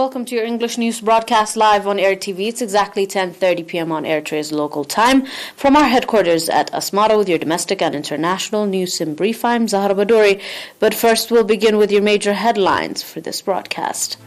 welcome to your English news broadcast live on ERi-TV. It's exactly 10:30 p.m. on Eritrea's local time. From our headquarters at Asmara with your domestic and international news in brief, I'm Zahra Badouri. But first, we'll begin with your major headlines for this broadcast.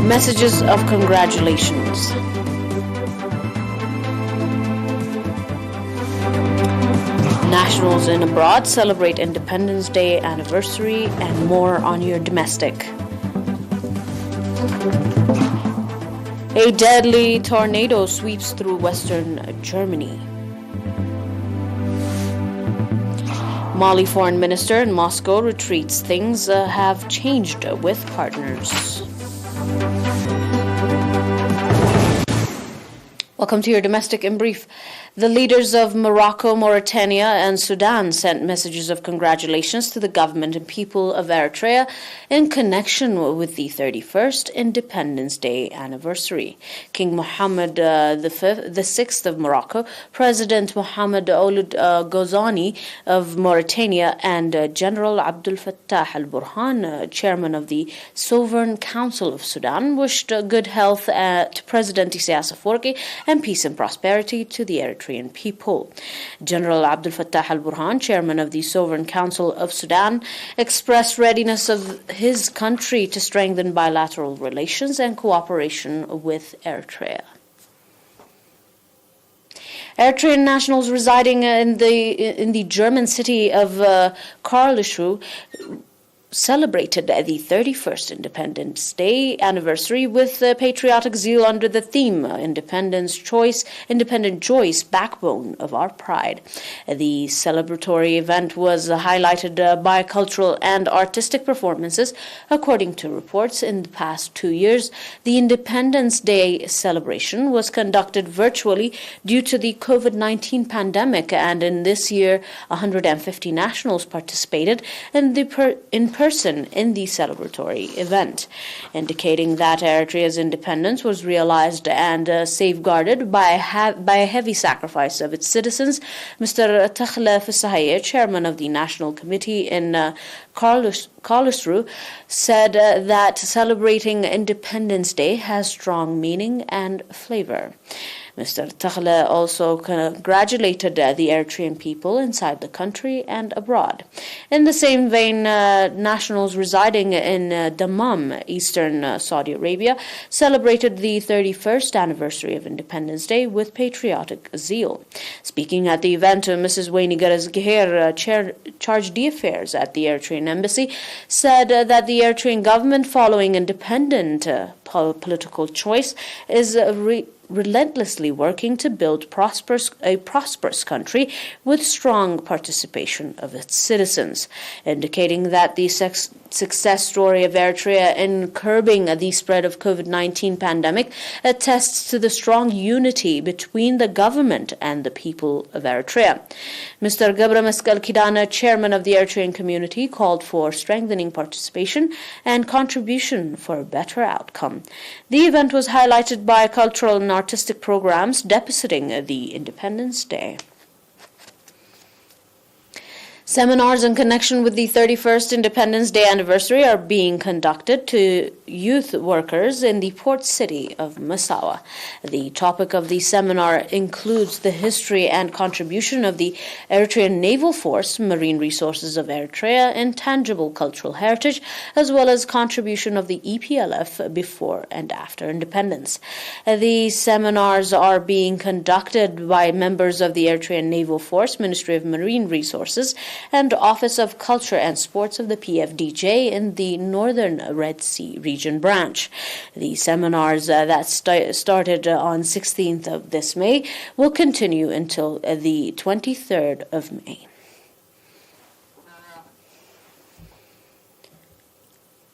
Messages of congratulations. Nationals in abroad celebrate Independence Day anniversary, and more on your domestic. A deadly tornado sweeps through western Germany. Mali foreign minister in Moscow retreats. Things have changed with partners. Welcome to your domestic in brief. The leaders of Morocco, Mauritania, and Sudan sent messages of congratulations to the government and people of Eritrea in connection with the 31st Independence Day anniversary. King Mohammed VI of Morocco, President Mohammed Ould Ghazouani of Mauritania, and General Abdel Fattah al-Burhan, chairman of the Sovereign Council of Sudan, wished good health to President Isaias Afwerki and peace and prosperity to the Eritrean people. General Abdel Fattah al-Burhan, chairman of the Sovereign Council of Sudan, expressed readiness of his country to strengthen bilateral relations and cooperation with Eritrea. Eritrean nationals residing in the German city of Karlsruhe celebrated the 31st Independence Day anniversary with patriotic zeal under the theme Independent Joyce, Backbone of Our Pride. The celebratory event was highlighted by cultural and artistic performances. According to reports, in the past 2 years, the Independence Day celebration was conducted virtually due to the COVID-19 pandemic, and in this year, 150 nationals participated in person in the celebratory event, indicating that Eritrea's independence was realized and safeguarded by a heavy sacrifice of its citizens. Mr. Takhle Fissahaye, chairman of the National Committee in Karlsruhe, said that celebrating Independence Day has strong meaning and flavor. Mr. Takhle also congratulated the Eritrean people inside the country and abroad. In the same vein, nationals residing in Dammam, eastern Saudi Arabia, celebrated the 31st anniversary of Independence Day with patriotic zeal. Speaking at the event, Mrs. Waini Garazgher, charge d'affaires at the Eritrean embassy, said that the Eritrean government, following independent political choice, is relentlessly working to build a prosperous country with strong participation of its citizens, indicating that the success story of Eritrea in curbing the spread of COVID-19 pandemic attests to the strong unity between the government and the people of Eritrea. Mr. Gabra Meskel Kidana, chairman of the Eritrean community, called for strengthening participation and contribution for a better outcome. The event was highlighted by cultural and artistic programs depicting the Independence Day. Seminars in connection with the 31st Independence Day anniversary are being conducted to youth workers in the port city of Massawa. The topic of the seminar includes the history and contribution of the Eritrean Naval Force, Marine Resources of Eritrea, intangible cultural heritage, as well as contribution of the EPLF before and after independence. The seminars are being conducted by members of the Eritrean Naval Force, Ministry of Marine Resources, and Office of Culture and Sports of the PFDJ in the Northern Red Sea Region branch. The seminars that started on 16th of this May will continue until the 23rd of May.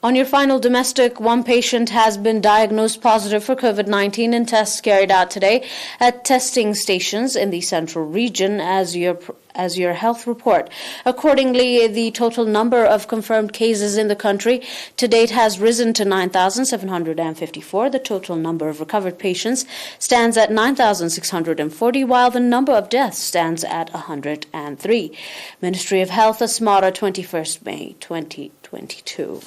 On your final domestic, one patient has been diagnosed positive for COVID-19 in tests carried out today at testing stations in the central region, as your health report. Accordingly, the total number of confirmed cases in the country to date has risen to 9,754. The total number of recovered patients stands at 9,640, while the number of deaths stands at 103. Ministry of Health, Asmara, 21st May 2022.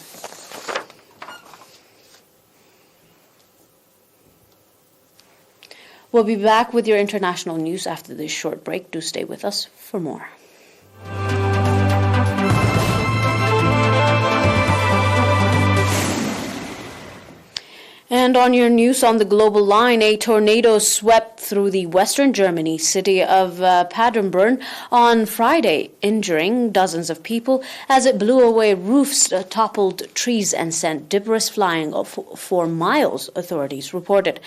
We'll be back with your international news after this short break. Do stay with us for more. And on your news on the global line, a tornado swept through the western Germany city of Paderborn on Friday, injuring dozens of people as it blew away roofs, toppled trees, and sent debris flying for miles, authorities reported.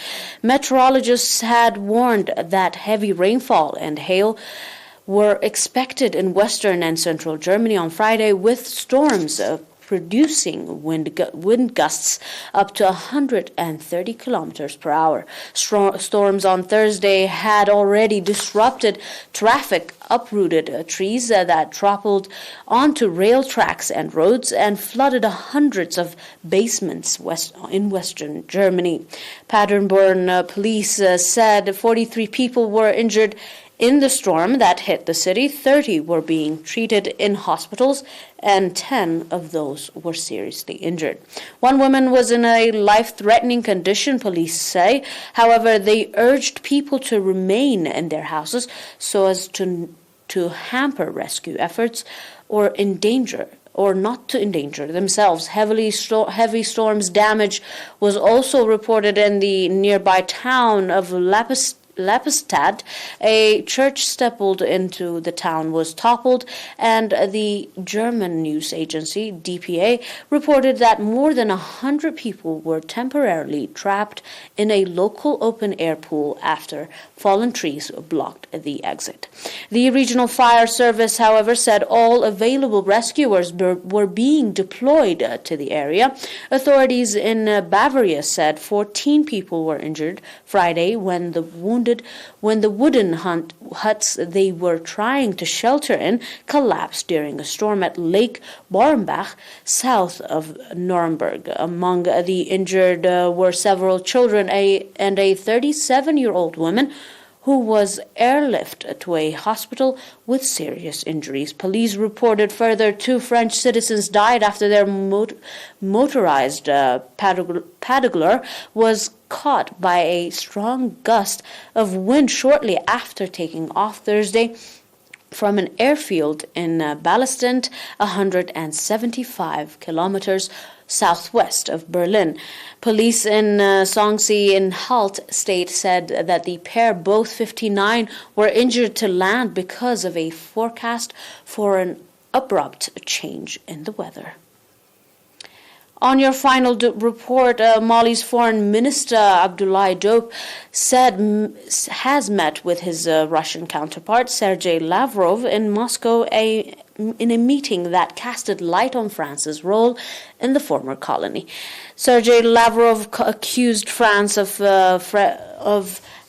Meteorologists had warned that heavy rainfall and hail were expected in western and central Germany on Friday, with storms producing wind gusts up to 130 kilometers per hour. Storms on Thursday had already disrupted traffic, uprooted trees that toppled onto rail tracks and roads, and flooded hundreds of basements in western Germany. Paderborn police said 43 people were injured in the storm that hit the city. 30 were being treated in hospitals, and 10 of those were seriously injured. One woman was in a life-threatening condition, police say. However, they urged people to remain in their houses so as to hamper rescue efforts or not to endanger themselves. Heavy storms damage was also reported in the nearby town of Lepistad. A church steepled into the town was toppled, and the German news agency DPA reported that more than 100 people were temporarily trapped in a local open-air pool after fallen trees blocked the exit. The regional fire service, however, said all available rescuers were being deployed to the area. Authorities in Bavaria said 14 people were injured Friday when the wooden huts they were trying to shelter in collapsed during a storm at Lake Bornbach, south of Nuremberg. Among the injured were several children and a 37-year-old woman who was airlifted to a hospital with serious injuries. Police reported further 2 French citizens died after their motorized paddler was caught by a strong gust of wind shortly after taking off Thursday from an airfield in Ballestent, 175 kilometers southwest of Berlin. Police in Songsi in Halt state said that the pair, both 59, were injured to land because of a forecast for an abrupt change in the weather. On your final report, Mali's Foreign Minister Abdoulaye Diop has met with his Russian counterpart Sergei Lavrov in Moscow in a meeting that casted light on France's role in the former colony. Sergei Lavrov accused France of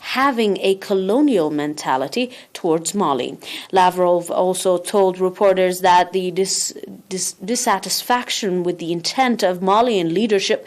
having a colonial mentality towards Mali. Lavrov also told reporters that the dissatisfaction with the intent of Malian leadership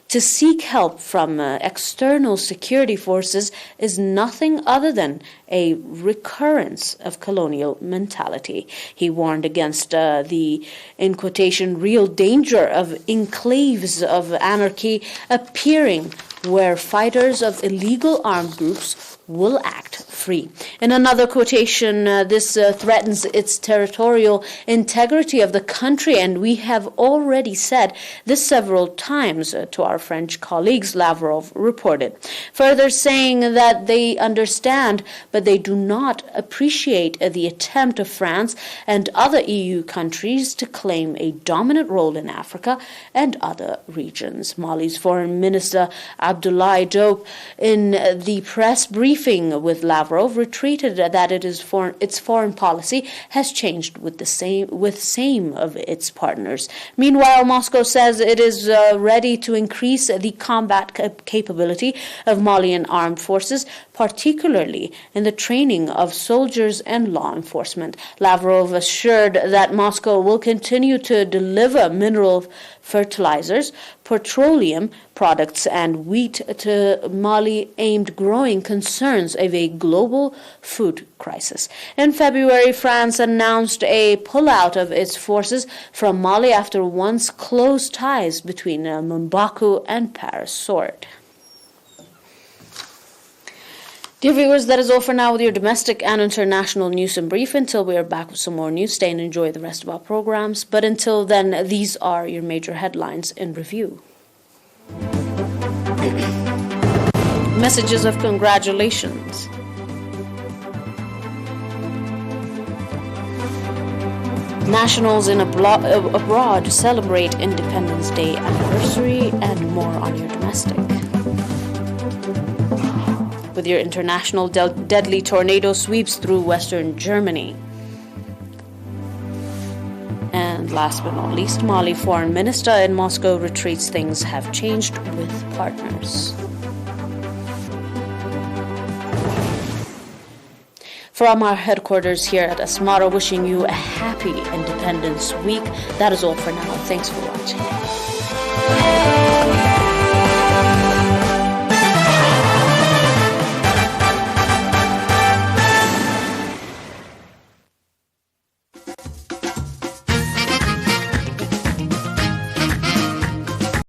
to seek help from external security forces is nothing other than a recurrence of colonial mentality. He warned against the, in quotation, real danger of enclaves of anarchy appearing where fighters of illegal armed groups will act free. In another quotation, this threatens its territorial integrity of the country, and we have already said this several times to our French colleagues, Lavrov reported. Further saying that they understand, but they do not appreciate the attempt of France and other EU countries to claim a dominant role in Africa and other regions. Mali's Foreign Minister Abdoulaye Diop, in the press briefing with Lavrov, retreated that its foreign policy has changed with same of its partners. Meanwhile, Moscow says it is ready to increase the combat capability of Malian armed forces, particularly in the training of soldiers and law enforcement. Lavrov assured that Moscow will continue to deliver mineral fertilizers, petroleum products, and wheat to Mali, aimed growing concerns of a global food crisis. In February, France announced a pullout of its forces from Mali after once close ties between Mbako and Paris soared. Dear viewers, that is all for now with your domestic and international news and brief. Until we are back with some more news, stay and enjoy the rest of our programs. But until then, these are your major headlines in review. Messages of congratulations. Nationals abroad celebrate Independence Day anniversary, and more on your domestic. With your international, deadly tornado sweeps through western Germany. And last but not least, Mali foreign minister in Moscow retreats. Things have changed with partners. From our headquarters here at Asmara, wishing you a happy Independence Week. That is all for now. Thanks for watching.